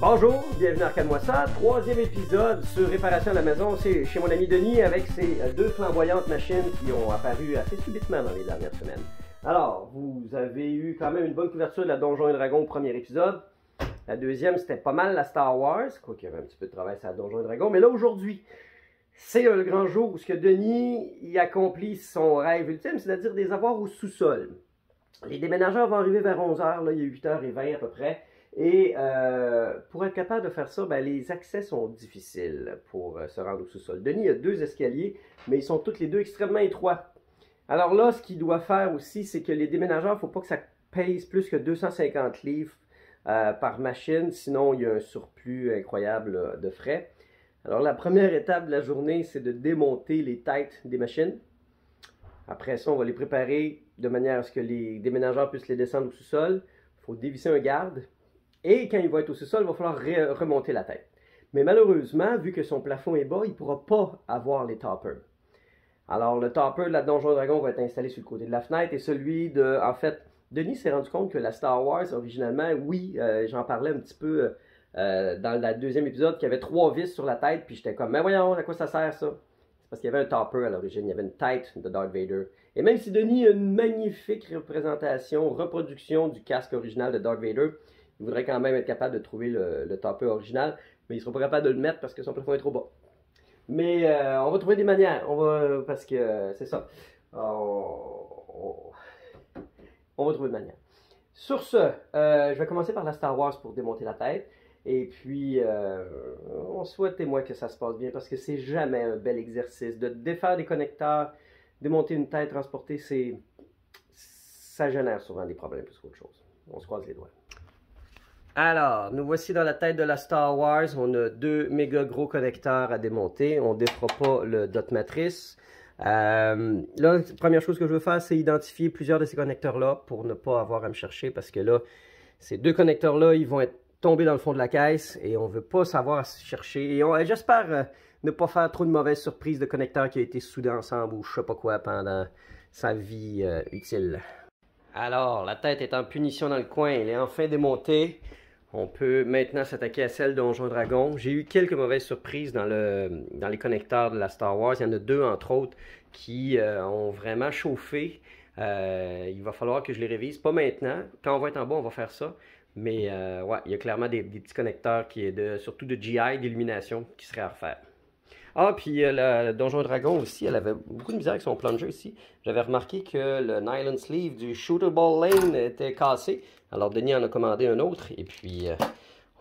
Bonjour, bienvenue à Arcade-moi ça, troisième épisode sur réparation à la maison. C'est chez mon ami Denis avec ses deux flamboyantes machines qui ont apparu assez subitement dans les dernières semaines. Alors, vous avez eu quand même une bonne couverture de la Donjons et Dragons au premier épisode. La deuxième, c'était pas mal la Star Wars, quoi qu'il y avait un petit peu de travail sur la Donjons et Dragons. Mais là, aujourd'hui, c'est le grand jour où Denis y accomplit son rêve ultime, c'est-à-dire des avoirs au sous-sol. Les déménageurs vont arriver vers 11h, là, il est 8h20 à peu près. Et pour être capable de faire ça, ben, les accès sont difficiles pour se rendre au sous-sol. Denis a deux escaliers, mais ils sont tous les deux extrêmement étroits. Alors là, ce qu'il doit faire aussi, c'est que les déménageurs, il ne faut pas que ça pèse plus que 250 livres par machine, sinon il y a un surplus incroyable de frais. Alors la première étape de la journée, c'est de démonter les têtes des machines. Après ça, on va les préparer de manière à ce que les déménageurs puissent les descendre au sous-sol. Il faut dévisser un garde. Et quand il va être au sous-sol, il va falloir remonter la tête. Mais malheureusement, vu que son plafond est bas, il ne pourra pas avoir les toppers. Alors le topper de la Donjon Dragon va être installé sur le côté de la fenêtre et celui de... En fait, Denis s'est rendu compte que la Star Wars, originalement, oui, j'en parlais un petit peu dans le deuxième épisode, qu'il y avait 3 vis sur la tête, puis j'étais comme, mais voyons, à quoi ça sert ça? C'est parce qu'il y avait un topper à l'origine, il y avait une tête de Darth Vader. Et même si Denis a une magnifique reproduction du casque original de Darth Vader, il voudrait quand même être capable de trouver le topper original, mais il ne sera pas capable de le mettre parce que son plafond est trop bas. Mais on va trouver des manières, parce que c'est ça. On va trouver des manières. Sur ce, je vais commencer par la Star Wars pour démonter la tête. Et puis, on souhaite et moi que ça se passe bien parce que c'est jamais un bel exercice. De défaire des connecteurs, démonter une tête, transporter, ça génère souvent des problèmes plus qu'autre chose. On se croise les doigts. Alors, nous voici dans la tête de la Star Wars. On a 2 méga gros connecteurs à démonter. On ne défera pas le dot matrice. Là, la première chose que je veux faire, c'est identifier plusieurs de ces connecteurs-là pour ne pas avoir à me chercher parce que là, ces 2 connecteurs-là, ils vont être tombés dans le fond de la caisse et on ne veut pas savoir à se chercher. Et j'espère ne pas faire trop de mauvaises surprises de connecteurs qui ont été soudés ensemble ou je sais pas quoi pendant sa vie utile. Alors, la tête est en punition dans le coin. Elle est enfin démontée. On peut maintenant s'attaquer à celle de Donjon Dragon. J'ai eu quelques mauvaises surprises dans les connecteurs de la Star Wars. Il y en a 2, entre autres, qui ont vraiment chauffé. Il va falloir que je les révise. Pas maintenant. Quand on va être en bas, on va faire ça. Mais ouais, il y a clairement des petits connecteurs, surtout de GI, d'illumination, qui seraient à refaire. Ah, puis la Donjon Dragon aussi, elle avait beaucoup de misère avec son plunger ici. J'avais remarqué que le nylon sleeve du Shooter Ball Lane était cassé. Alors Denis en a commandé un autre et puis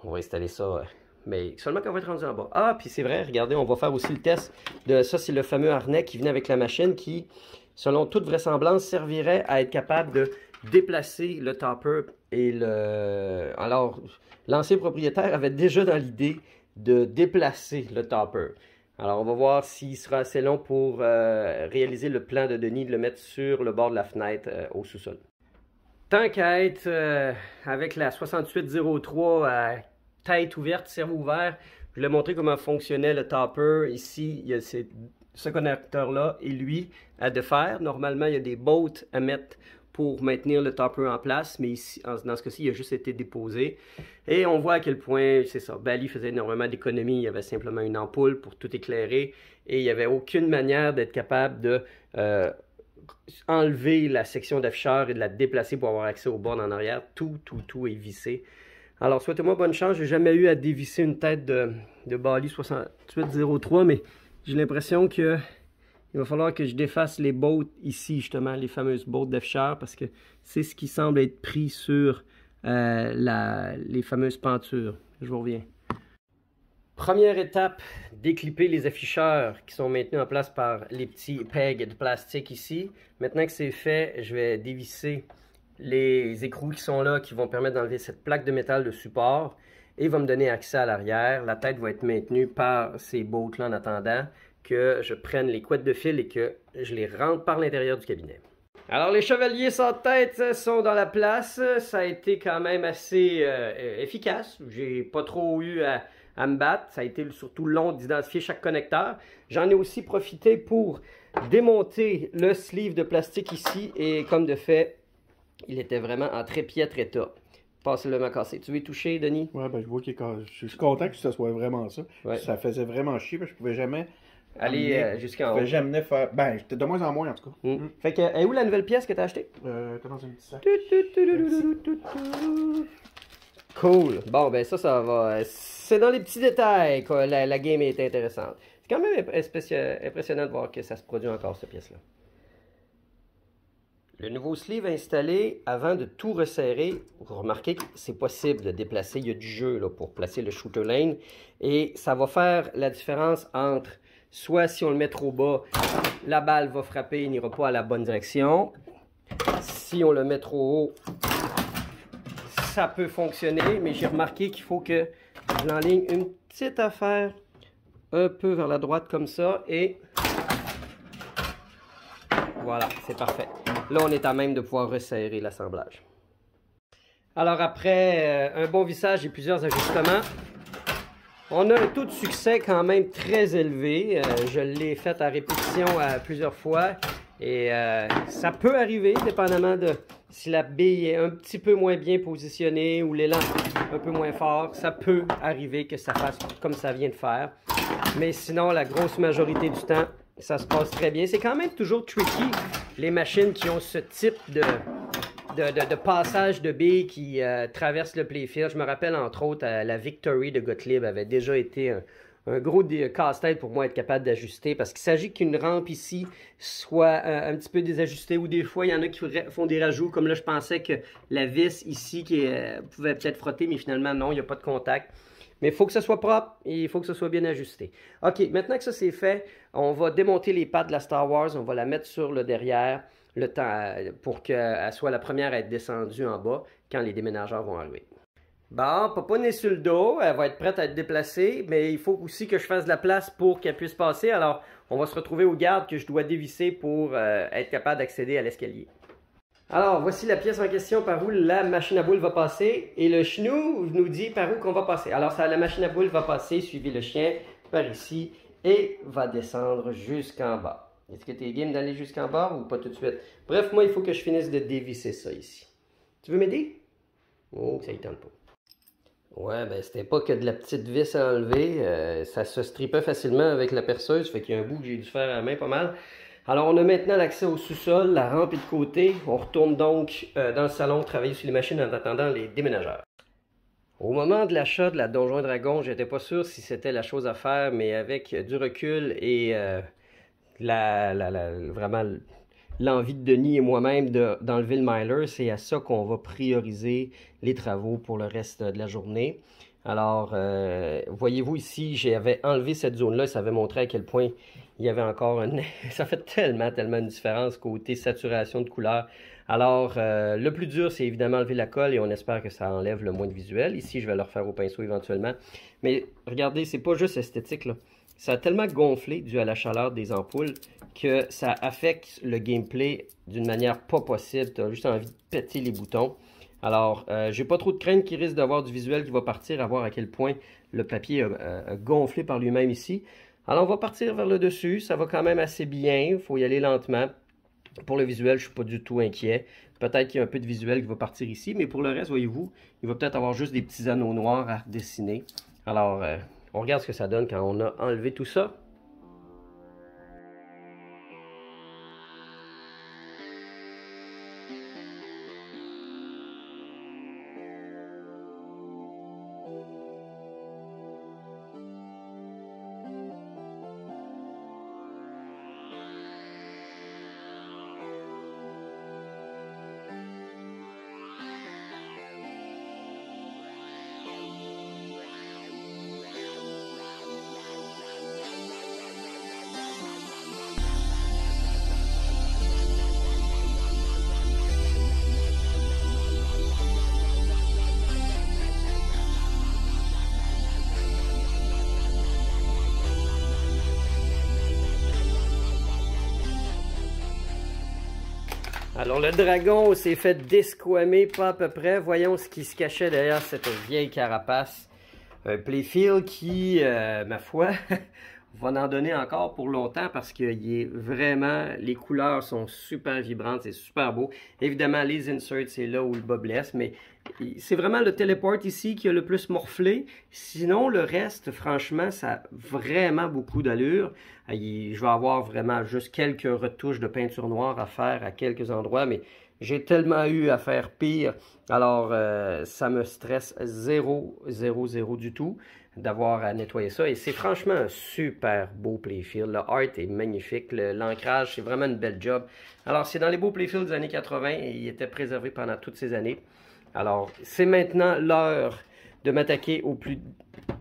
on va installer ça, mais seulement quand on va être rendu en bas. Ah, puis c'est vrai, regardez, on va faire aussi le test de ça, c'est le fameux harnais qui venait avec la machine qui, selon toute vraisemblance, servirait à être capable de déplacer le topper et Alors, l'ancien propriétaire avait déjà dans l'idée de déplacer le topper. Alors, on va voir s'il sera assez long pour réaliser le plan de Denis, de le mettre sur le bord de la fenêtre au sous-sol. Tant qu'à être avec la 6803 à tête ouverte, cerveau ouvert, je voulais montrer comment fonctionnait le topper. Ici, il y a ce connecteur-là et lui à défaire. Normalement, il y a des bolts à mettre pour maintenir le topper en place, mais ici, dans ce cas-ci, il a juste été déposé. Et on voit à quel point, c'est ça, Bally faisait énormément d'économies. Il y avait simplement une ampoule pour tout éclairer et il n'y avait aucune manière d'être capable de enlever la section d'afficheur et de la déplacer pour avoir accès aux bornes en arrière. Tout est vissé. Alors, souhaitez-moi bonne chance. J'ai jamais eu à dévisser une tête de Bally 6803, mais j'ai l'impression que il va falloir que je défasse les bolts ici, justement, les fameuses bolts d'afficheur, parce que c'est ce qui semble être pris sur les fameuses pentures. Je vous reviens. Première étape, déclipper les afficheurs qui sont maintenus en place par les petits pegs de plastique ici. Maintenant que c'est fait, je vais dévisser les écrous qui sont là, qui vont permettre d'enlever cette plaque de métal de support et va me donner accès à l'arrière. La tête va être maintenue par ces bolts-là en attendant que je prenne les couettes de fil et que je les rentre par l'intérieur du cabinet. Alors les chevaliers sans tête sont dans la place. Ça a été quand même assez efficace. J'ai pas trop eu à me battre. Ça a été surtout long d'identifier chaque connecteur. J'en ai aussi profité pour démonter le sleeve de plastique ici et comme de fait, il était vraiment en très piètre état. passablement cassé. Tu veux y toucher, Denis? Ouais, ben je vois qu'il est cassé. Je suis content que ce soit vraiment ça. Ouais. Ça faisait vraiment chier, parce que je pouvais jamais Aller jusqu'en haut. Je pouvais jamais faire. Ben, j'étais de moins en moins en tout cas. Fait que, est où la nouvelle pièce que tu as achetée? T'es dans un petit sac. Cool. Bon, ben ça va. C'est dans les petits détails que la game est intéressante. C'est quand même impressionnant de voir que ça se produit encore, cette pièce-là. Le nouveau sleeve installé, avant de tout resserrer, vous remarquez que c'est possible de déplacer. Il y a du jeu là, pour placer le shooter lane. Et ça va faire la différence entre, soit si on le met trop bas, la balle va frapper et n'ira pas à la bonne direction. Si on le met trop haut, ça peut fonctionner. Mais j'ai remarqué qu'il faut que je l'enligne une petite affaire un peu vers la droite comme ça. Et voilà, c'est parfait. Là, on est à même de pouvoir resserrer l'assemblage. Alors, après un bon vissage et plusieurs ajustements, on a un taux de succès quand même très élevé. Je l'ai fait à répétition plusieurs fois. Et ça peut arriver, dépendamment de si la bille est un petit peu moins bien positionnée ou l'élan un peu moins fort. Ça peut arriver que ça fasse comme ça vient de faire. Mais sinon, la grosse majorité du temps, ça se passe très bien. C'est quand même toujours tricky, les machines qui ont ce type de passage de billes qui traversent le playfield. Je me rappelle entre autres, la Victory de Gottlieb avait déjà été un gros casse-tête pour moi être capable d'ajuster parce qu'il s'agit qu'une rampe ici soit un petit peu désajustée ou des fois il y en a qui font des rajouts. Comme là, je pensais que la vis ici qui pouvait peut-être frotter, mais finalement non, il n'y a pas de contact. Mais il faut que ça soit propre et il faut que ça soit bien ajusté. OK, maintenant que ça c'est fait, on va démonter les pattes de la Star Wars. On va la mettre sur le derrière pour qu'elle soit la première à être descendue en bas quand les déménageurs vont arriver. Bon, Papa n'est sur le dos. Elle va être prête à être déplacée, mais il faut aussi que je fasse de la place pour qu'elle puisse passer. Alors, on va se retrouver aux gardes que je dois dévisser pour être capable d'accéder à l'escalier. Alors, voici la pièce en question par où la machine à boules va passer. Et le chenou nous dit par où qu'on va passer. Alors, la machine à boules va passer, suivi le chien, par ici, et va descendre jusqu'en bas. Est-ce que tu es game d'aller jusqu'en bas ou pas tout de suite? Bref, moi, il faut que je finisse de dévisser ça ici. Tu veux m'aider? Oh, ça y tente pas. Ouais, ben c'était pas que de la petite vis à enlever. Ça se stripait facilement avec la perceuse, fait qu'il y a un bout que j'ai dû faire à la main pas mal. Alors, on a maintenant l'accès au sous-sol, la rampe est de côté. On retourne donc dans le salon travailler sur les machines en attendant les déménageurs. Au moment de l'achat de la Donjon Dragon, j'étais pas sûr si c'était la chose à faire, mais avec du recul et vraiment l'envie de Denis et moi-même d'enlever le miler, c'est à ça qu'on va prioriser les travaux pour le reste de la journée. Alors, voyez-vous ici, j'avais enlevé cette zone-là, ça avait montré à quel point il y avait encore un... Ça fait tellement une différence côté saturation de couleur. Alors, le plus dur, c'est évidemment enlever la colle et on espère que ça enlève le moins de visuel. Ici, je vais le refaire au pinceau éventuellement. Mais regardez, c'est pas juste esthétique, là. Ça a tellement gonflé dû à la chaleur des ampoules que ça affecte le gameplay d'une manière pas possible. Tu as juste envie de péter les boutons. Alors, j'ai pas trop de crainte qu'il risque d'avoir du visuel qui va partir, à voir à quel point le papier a gonflé par lui-même ici. Alors, on va partir vers le dessus. Ça va quand même assez bien. Il faut y aller lentement. Pour le visuel, je ne suis pas du tout inquiet. Peut-être qu'il y a un peu de visuel qui va partir ici, mais pour le reste, voyez-vous, il va peut-être avoir juste des petits anneaux noirs à dessiner. Alors, on regarde ce que ça donne quand on a enlevé tout ça. Alors le dragon s'est fait desquamer pas à peu près. Voyons ce qui se cachait derrière cette vieille carapace. Un playfield qui, ma foi, va en donner encore pour longtemps parce que les couleurs sont super vibrantes, c'est super beau. Évidemment, les inserts, c'est là où le bas blesse, mais c'est vraiment le téléport ici qui a le plus morflé. Sinon, le reste, franchement, ça a vraiment beaucoup d'allure. Je vais avoir vraiment juste quelques retouches de peinture noire à faire à quelques endroits, mais j'ai tellement eu à faire pire. Alors, ça me stresse zéro du tout d'avoir à nettoyer ça. Et c'est franchement un super beau playfield. Le art est magnifique. L'ancrage, c'est vraiment une belle job. Alors, c'est dans les beaux playfields des années 80 et il était préservé pendant toutes ces années. Alors, c'est maintenant l'heure de m'attaquer au plus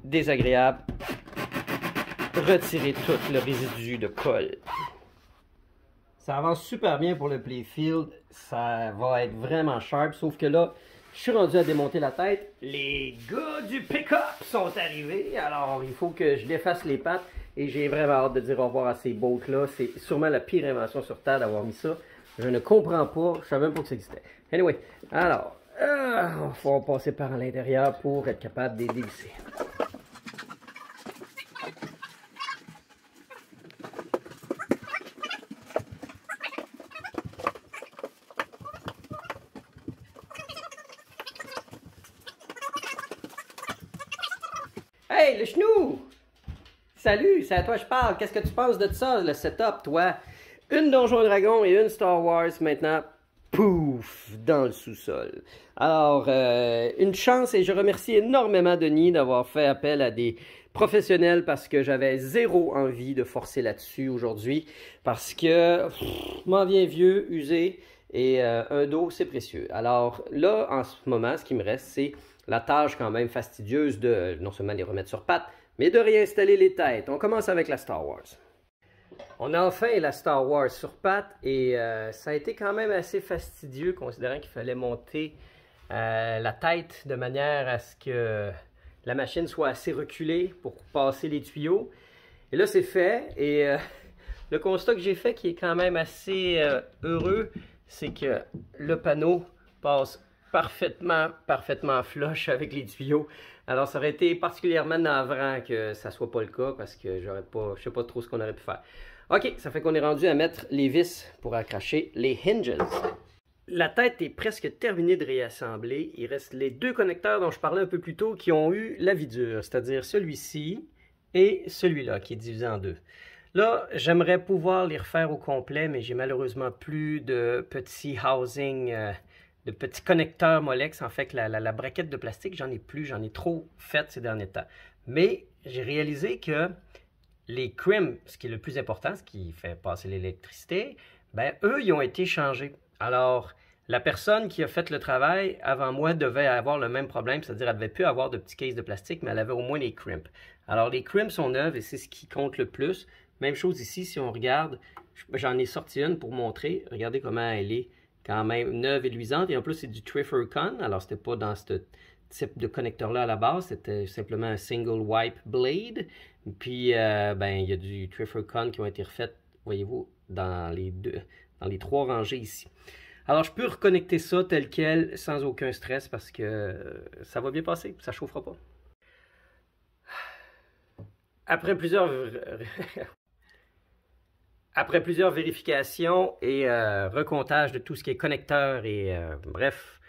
désagréable. Retirer tout le résidu de colle. Ça avance super bien pour le playfield. Ça va être vraiment sharp. Sauf que là, je suis rendu à démonter la tête. Les gars du pick-up sont arrivés. Alors, il faut que je défasse les pattes. Et j'ai vraiment hâte de dire au revoir à ces boats-là. C'est sûrement la pire invention sur Terre d'avoir mis ça. Je ne comprends pas. Je ne savais même pas que ça existait. Anyway, alors, il faut passer par l'intérieur pour être capable de les dévisser. Hey, le chenou! Salut, c'est à toi que je parle. Qu'est-ce que tu penses de ça, le setup, toi? Une Donjon Dragon et une Star Wars maintenant, pouf, dans le sous-sol. Alors, une chance et je remercie énormément Denis d'avoir fait appel à des professionnels parce que j'avais zéro envie de forcer là-dessus aujourd'hui parce que m'en viens vieux, usé et un dos, c'est précieux. Alors là, en ce moment, ce qui me reste, c'est la tâche quand même fastidieuse de non seulement les remettre sur pattes, mais de réinstaller les têtes. On commence avec la Star Wars. On a enfin la Star Wars sur pattes et ça a été quand même assez fastidieux considérant qu'il fallait monter la tête de manière à ce que la machine soit assez reculée pour passer les tuyaux. Et là, c'est fait et le constat que j'ai fait qui est quand même assez heureux, c'est que le panneau passe parfaitement flush avec les tuyaux. Alors, ça aurait été particulièrement navrant que ça soit pas le cas parce que je sais pas trop ce qu'on aurait pu faire. OK, ça fait qu'on est rendu à mettre les vis pour accrocher les hinges. La tête est presque terminée de réassembler. Il reste les deux connecteurs dont je parlais un peu plus tôt qui ont eu la vie dure, c'est-à-dire celui-ci et celui-là qui est divisé en deux. Là, j'aimerais pouvoir les refaire au complet, mais j'ai malheureusement plus de petits housing, de petits connecteurs Molex. En fait, la braquette de plastique, j'en ai plus, j'en ai trop fait ces derniers temps. Mais j'ai réalisé que les crims, ce qui est le plus important, ce qui fait passer l'électricité, ben eux, ils ont été changés. Alors, la personne qui a fait le travail avant moi devait avoir le même problème, c'est-à-dire elle ne devait plus avoir de petits cases de plastique, mais elle avait au moins les crimps. Alors, les crimps sont neuves et c'est ce qui compte le plus. Même chose ici, si on regarde, j'en ai sorti une pour montrer. Regardez comment elle est quand même neuve et luisante. Et en plus, c'est du Trifurcon. Alors, c'était pas dans ce type de connecteur-là à la base. C'était simplement un single wipe blade. Puis, ben, il y a du Trifurcon qui ont été refaites, voyez-vous, dans les trois rangées ici. Alors, je peux reconnecter ça tel quel, sans aucun stress, parce que ça va bien passer, ça ne chauffera pas. Après plusieurs vérifications et recomptage de tout ce qui est connecteur et bref,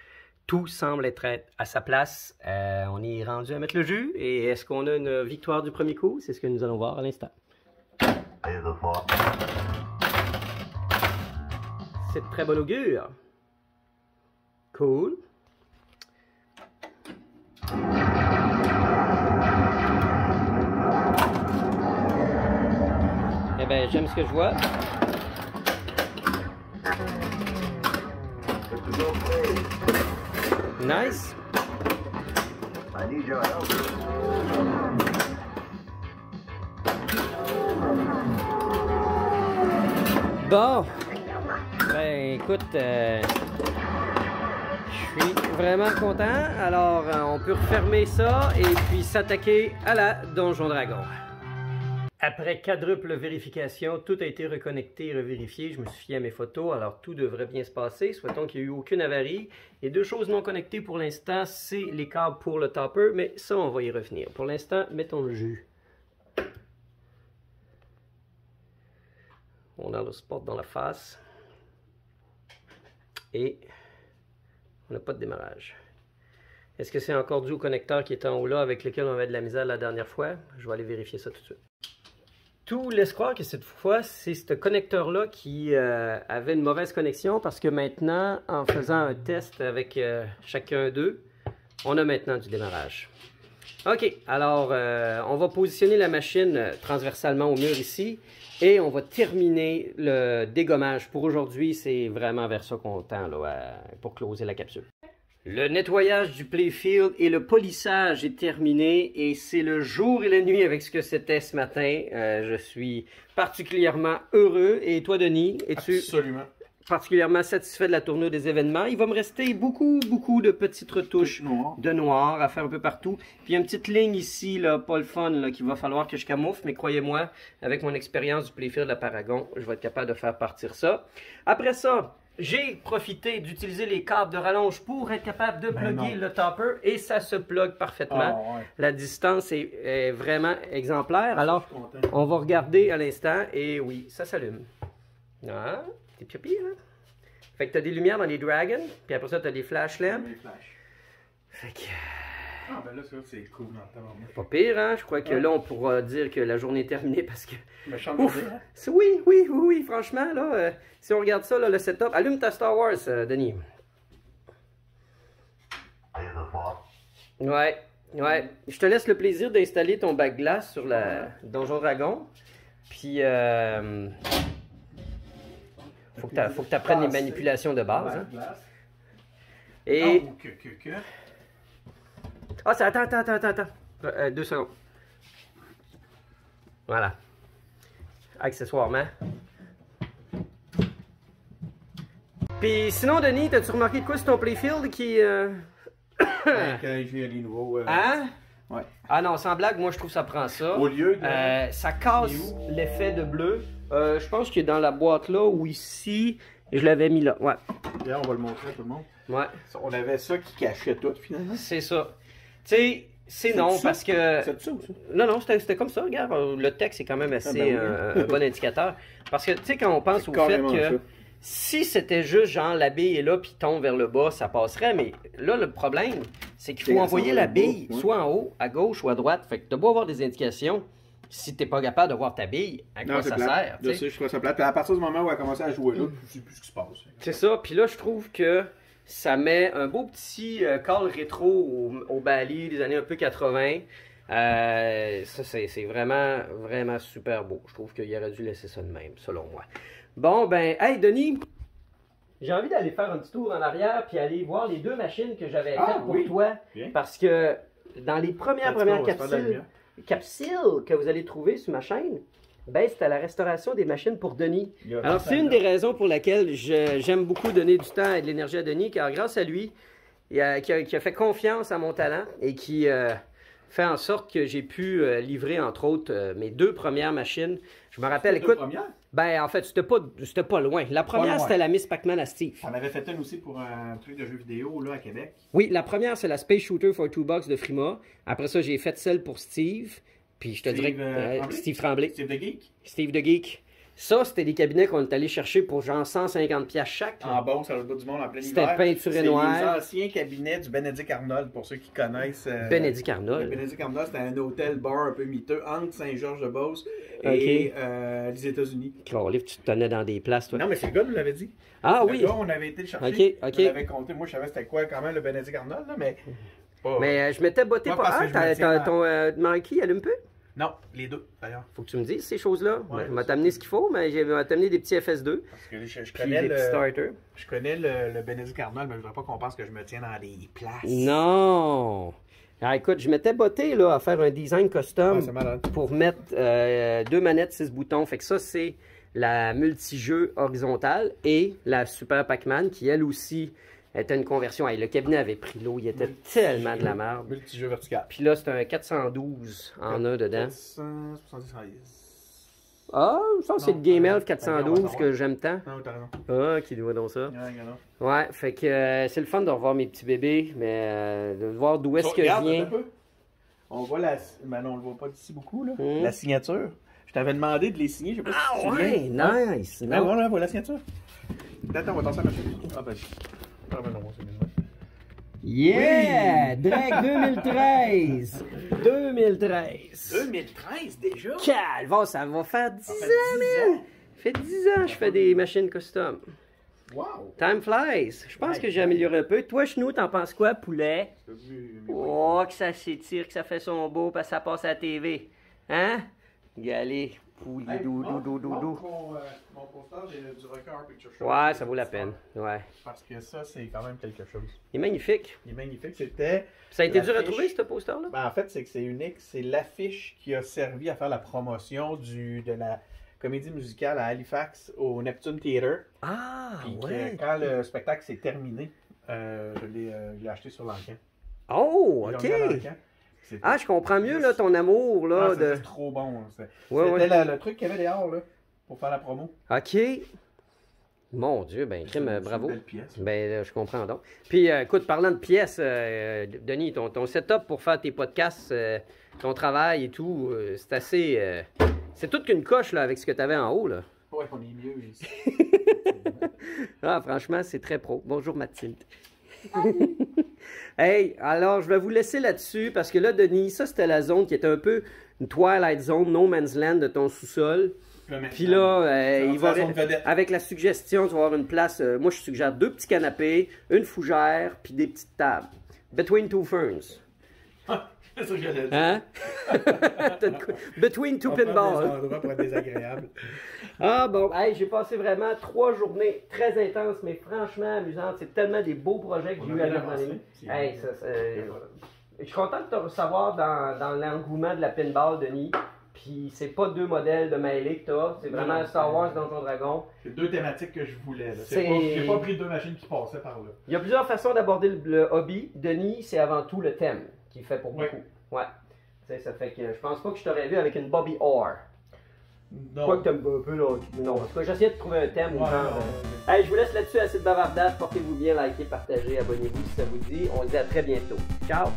tout semble être à sa place. On est rendu à mettre le jus et est-ce qu'on a une victoire du premier coup? C'est ce que nous allons voir à l'instant. C'est de très bon augure. Cool. Eh bien, j'aime ce que je vois. Nice. Bon. Ben, écoute, je suis vraiment content. Alors, on peut refermer ça et puis s'attaquer à la Donjon Dragon. Après quadruple vérification, tout a été reconnecté et revérifié. Je me suis fié à mes photos, alors tout devrait bien se passer. Souhaitons qu'il n'y ait eu aucune avarie. Les deux choses non connectées pour l'instant, c'est les câbles pour le topper, mais ça, on va y revenir. Pour l'instant, mettons le jus. On a le spot dans la face. Et on n'a pas de démarrage. Est-ce que c'est encore dû au connecteur qui est en haut là avec lequel on avait de la misère la dernière fois? Je vais aller vérifier ça tout de suite. Tout laisse croire que cette fois, c'est ce connecteur-là qui avait une mauvaise connexion parce que maintenant, en faisant un test avec chacun d'eux, on a maintenant du démarrage. OK, alors on va positionner la machine transversalement au mur ici et on va terminer le dégommage. Pour aujourd'hui, c'est vraiment vers ça qu'on tend là, pour closer la capsule. Le nettoyage du playfield et le polissage est terminé et c'est le jour et la nuit avec ce que c'était ce matin. Je suis particulièrement heureux. Et toi, Denis, es-tu Absolument. particulièrement satisfait de la tournure des événements? Il va me rester beaucoup de petites retouches de noir à faire un peu partout. Puis il y a une petite ligne ici, là, pas le fun, qu'il va falloir que je camoufle. Mais croyez-moi, avec mon expérience du playfield de la Paragon, je vais être capable de faire partir ça. Après ça, j'ai profité d'utiliser les câbles de rallonge pour être capable de plugger le topper et ça se plug parfaitement. Ah, ouais. La distance est vraiment exemplaire. Alors, on va regarder à l'instant et oui, ça s'allume. Ah, c'est pas pire, hein? Fait que tu as des lumières dans les Dragons, puis après ça, tu as des flash lamps. Fait que... Ah, ben là, ça, c'est cool dans le temps. Pas pire, hein? Je crois que là, on pourra dire que la journée est terminée parce que... Ouf! Oui, franchement, là, si on regarde ça, là, le setup... Allume ta Star Wars, Denis. Ouais. Je te laisse le plaisir d'installer ton bac glace sur la Donjon Dragon. Puis, faut que tu apprennes les manipulations de base. Hein. Et... Ah, ça, attends. 2 secondes. Voilà. Accessoirement. Puis sinon, Denis, t'as-tu remarqué de quoi sur ton playfield qui... Quand j'ai les nouveaux... Hein? Ouais. Ah non, sans blague, moi je trouve que ça prend ça. Au lieu de... ça casse l'effet de bleu. Je pense qu'il est dans la boîte là ou ici. Je l'avais mis là. Ouais. D'ailleurs, on va le montrer à tout le monde. Ouais. On avait ça qui cachait tout, finalement. C'est ça. Tu sais, c'est non ça? parce que... C'est ça ou ça? Non, c'était comme ça, regarde. Le texte est quand même assez un bon indicateur. Parce que, tu sais, quand on pense au fait que... Ça. Si c'était juste genre la bille est là puis tombe vers le bas, ça passerait. Mais là, le problème, c'est qu'il faut envoyer la bille soit en haut, à gauche ou à droite. Fait que tu dois avoir des indications. Si t'es pas capable de voir ta bille, à quoi ça sert? Je sais, je trouve ça plate. Puis à partir du moment où elle a commencé à jouer là, je sais plus ce qui se passe. C'est ça. Puis là, je trouve que ça met un beau petit call rétro au Bali des années un peu 80. Ça, c'est vraiment super beau. Je trouve qu'il aurait dû laisser ça de même, selon moi. Bon, ben, hey, Denis, j'ai envie d'aller faire un petit tour en arrière puis aller voir les 2 machines que j'avais faites pour toi. Bien. Parce que dans les premières capsules que vous allez trouver sur ma chaîne, ben, c'était la restauration des machines pour Denis. Alors, c'est une des raisons pour laquelle j'aime beaucoup donner du temps et de l'énergie à Denis, car grâce à lui, qui a fait confiance à mon talent et qui fait en sorte que j'ai pu livrer, entre autres, mes 2 premières machines. Je me rappelle, écoute... Ben, en fait, c'était pas loin. La première, c'était la Miss Pac-Man à Steve. On avait fait une aussi pour un truc de jeu vidéo là, à Québec. Oui, la première, c'est la Space Shooter for 2 Bucks de Frima. Après ça, j'ai fait celle pour Steve. Puis je te dirais que Steve Tremblay. Steve the Geek. Steve the Geek. Ça, c'était des cabinets qu'on est allé chercher pour genre 150$ chaque. En bon, ça le bout du monde en plein hiver. C'était peinturé noir. C'est les anciens cabinets du Benedict Arnold, pour ceux qui connaissent. Benedict Arnold. Benedict Arnold, c'était un hôtel-bar un peu miteux entre Saint-Georges-de-Beauce et les États-Unis. Tu te tenais dans des places, toi. Non, mais c'est le gars qui nous l'avait dit. Ah oui. Le gars, on avait été le chercher. On l'avait compté. Moi, je savais c'était quoi quand même le Benedict Arnold, là, mais... Mais je m'étais botté pas. Ton Marquis allume peu? Non, les 2, d'ailleurs. Faut que tu me dises ces choses-là. Ouais, je vais t'amener ce qu'il faut, mais je vais t'amener des petits FS2. Parce que je connais connais le Benedict Arnold, mais je voudrais pas qu'on pense que je me tiens dans des places. Non! Alors, écoute, je m'étais botté là, à faire un design custom pour mettre 2 manettes, 6 boutons. Fait que ça, c'est la multijeu horizontale et la Super Pac-Man qui, elle aussi, était une conversion. Hey, le cabinet avait pris l'eau, il était tellement de la merde. Multijeu vertical. Puis là, c'est un 412 en un dedans. 470. Ah, ça, c'est le Game Elf 412 que j'aime tant. Non, t'as raison. Ah, qui doit donc ça. Ouais, fait que c'est le fun de revoir mes petits bébés, mais de voir d'où est-ce que je viens. On voit la... Ben non, on le voit pas d'ici beaucoup, là. La signature. Je t'avais demandé de les signer, je sais pas si tu te ouais, souviens. nice! Ben voilà, voilà la signature. Attends, on va tasser la machine. Ah ben non, c'est bien. Yeah! Drake 2013! 2013! 2013 déjà? Calvaire, ça va faire 10 Ça ans, fait 10 man! ans. Ça fait 10 ans que je fais des machines custom. Wow! Time flies! Je pense que j'ai amélioré un peu. Toi, Chenou, t'en penses quoi, poulet? Oh, que ça s'étire, que ça fait son beau, parce que ça passe à la TV. Hein? Galé, poulet, doudou. Mon poster du record Picture Show. Ouais, ça vaut la peine. Ouais. Parce que ça, c'est quand même quelque chose. Il est magnifique. Il est magnifique. C'était. Ça a été dur à l'affiche. trouver, ce poster-là? Ben, en fait, c'est que c'est unique. C'est l'affiche qui a servi à faire la promotion de la comédie musicale à Halifax au Neptune Theatre. Ah, Puis ouais. quand le spectacle s'est terminé, je l'ai acheté sur l'encan. Oh, Je ok. l'ai remis à l'encan. C'était- Ah, je comprends mieux, là, ton amour, là. Ah, c'était de... trop bon. Hein. C'était Ouais, le truc qu'il y avait dehors, là, pour faire la promo. OK. Mon Dieu, ben, crime, C'est une bravo. belle pièce. Ben, je comprends donc. Puis, écoute, parlant de pièces, Denis, ton setup pour faire tes podcasts, ton travail et tout, c'est assez... c'est toute qu'une coche, là, avec ce que tu avais en haut, là. Ouais, on est mieux ici. Ah, franchement, c'est très pro. Bonjour, Mathilde. Hey, alors, je vais vous laisser là-dessus, parce que là, Denis, ça, c'était la zone qui était un peu une Twilight Zone, No Man's Land de ton sous-sol. Puis là, il va avec la suggestion, tu vas avoir une place. Moi, je suggère 2 petits canapés, une fougère, puis des petites tables. Between two ferns. C'est ça que j'allais dire. Hein? Between two On prend des pinballs. endroits pour être désagréable. Ah bon, hey, j'ai passé vraiment 3 journées très intenses, mais franchement amusantes. C'est tellement des beaux projets que j'ai eu à mettre dans les mains. Hey, je suis content de te recevoir dans l'engouement de la pinball, Denis. Puis c'est pas 2 modèles de mêlée que t'as, c'est vraiment Star Wars Donjon Dragon. C'est 2 thématiques que je voulais. C'est- J'ai pas pris 2 machines qui passaient par là. Il y a plusieurs façons d'aborder le hobby. Denis, c'est avant tout le thème qui fait pour beaucoup. Ouais. Tu sais, ça fait que je pense pas que je t'aurais vu avec une Bobby Orr. Non. Quoi que t'aimes un peu là. Non, en tout cas, j'essayais de trouver un thème ou Ouais, genre. non. Hey, je vous laisse là-dessus, assez de bavardage. Portez-vous bien, likez, partagez, abonnez-vous si ça vous dit. On se dit à très bientôt. Ciao!